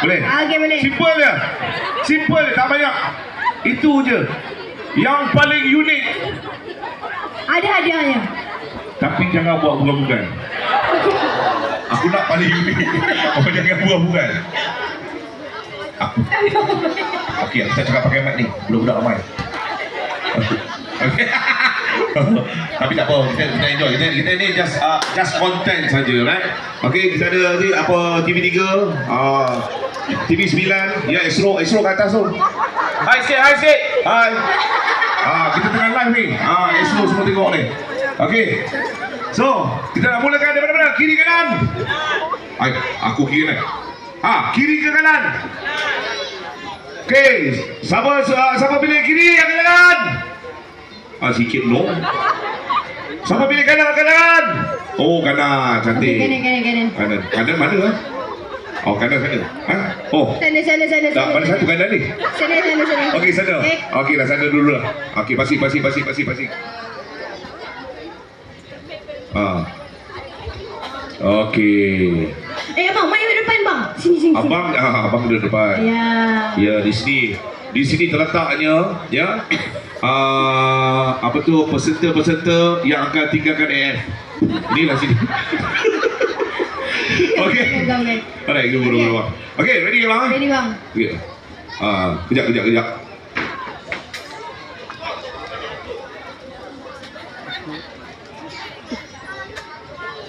Boleh? Okey, boleh. Simple je. Simple je, tak banyak. Itu je. Yang paling unik. Ada hadiahnya. Tapi jangan buat bukan-bukan. Aku nak paling unik. Oh, jangan buat-bukan. Okey, aku tak cakap pakai mic ni. Budak-budak ramai. Okey. Tapi tak apa, kita enjoy. Kita ni just content saja, right? Okey, kita ada ni apa TV3, TV9, ya Esro kat atas tu. Hai sikit. Hai. Kita tengah live ni. Esro semua tengok ni. Okey. So, kita nak mulakan daripada mana? Kiri kanan. Hai, aku kiri kanan. Kiri ke kanan? Okey, siapa pilih kiri yang kanan? Sikit no. Siapa pilih kanan? Oh, kanan, cantik. Kanan. Kanan mana? Oh, kanan sana. Oh. Sana. Tak, mana satu kanan ni? Sana. Okey, sana. Okey lah, sana dulu lah. Okey, pasti. Okey. Abang, main ke depan bang. Sini. Abang di depan. Ya. Ya, di sini. Di sini terletaknya, ya. Apa tu, peserta-peserta yang akan tinggalkan AF. Inilah sini. Okey. Alright, guru. Okey, ready bang? Ready bang. Okey. Kejap.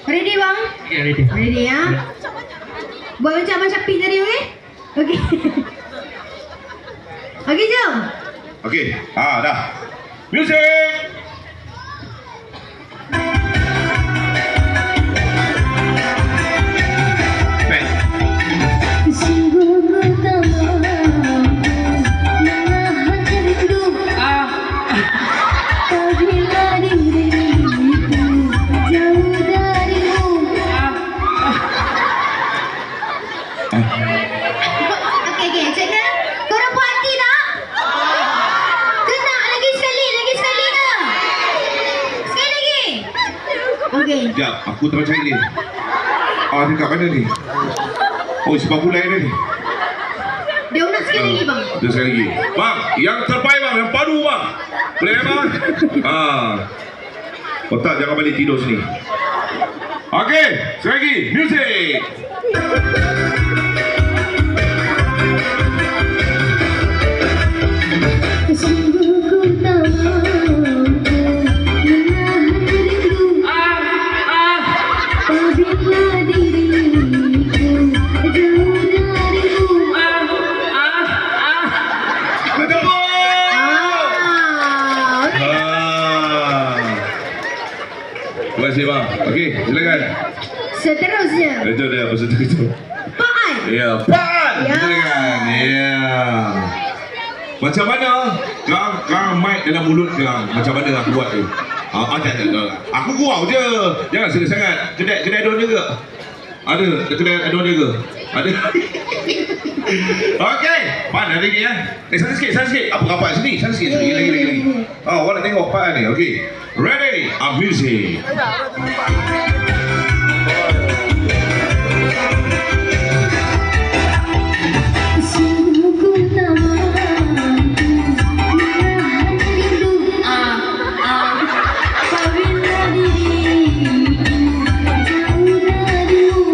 Ready bang? Ya, ready. Ready ya? Buat macam Abang Syafiq tadi, okey? Okey. Okey, jom. Okey. Dah. Music. Back. Sungguh pertama menahan rindu. Apabila diriku jauh darimu. Okey, cakap. Korang puas hati tak? Kena lagi sekali ke? Sekali lagi. Okey. Sekejap, aku tak percaya ni. Dia kat mana ni? Oh, sebab mulai dah ni. Dia nak sekali lagi bang. Dia sekali lagi. Bang, yang terbaik bang, yang padu bang. Boleh bang? Otak jangan balik tidur sini. Okey, sekali lagi. Music. Sungguh ku tak mampu menahan rindu. Apabila diriku jauh darimu. Terima kasih bang. Okey, silakan. Seterusnya. Itu dia peserta itu. Paan. Ya, Pan. Ya. Silakan. Ya. Macam mana kang mic dalam mulut kang? Macam mana aku buat tu? Tak. Aku gurau je. Jangan serius sangat. Kedai adon juga. Ada kedai adon juga. Ada. Okey, Pan ada lagi ya. Sana sikit. Apa rapat sini? Sana sikit. Lagi. Orang nak tengok Pan ni. Okey. Ready? Music. Sungguh ku tak mampu menahan rindu. Apabila diriku jauh darimu.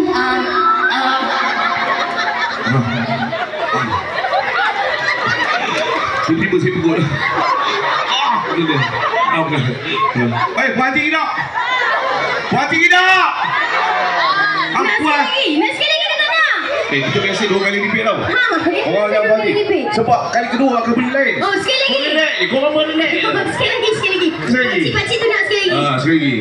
Tiba-tiba saya pukul. Gila. Puas hati tak? Nak sekali lagi kata nak. Kita biasa 2 kali repeat tau. Orang yang Sekali balik. repeat. Sebab kali kedua akan beli lain. Oh, sekali lagi. Korang boleh naik. Sekali lagi. Sekali lagi. Pakcik tu nak sekali lagi. Sekali lagi.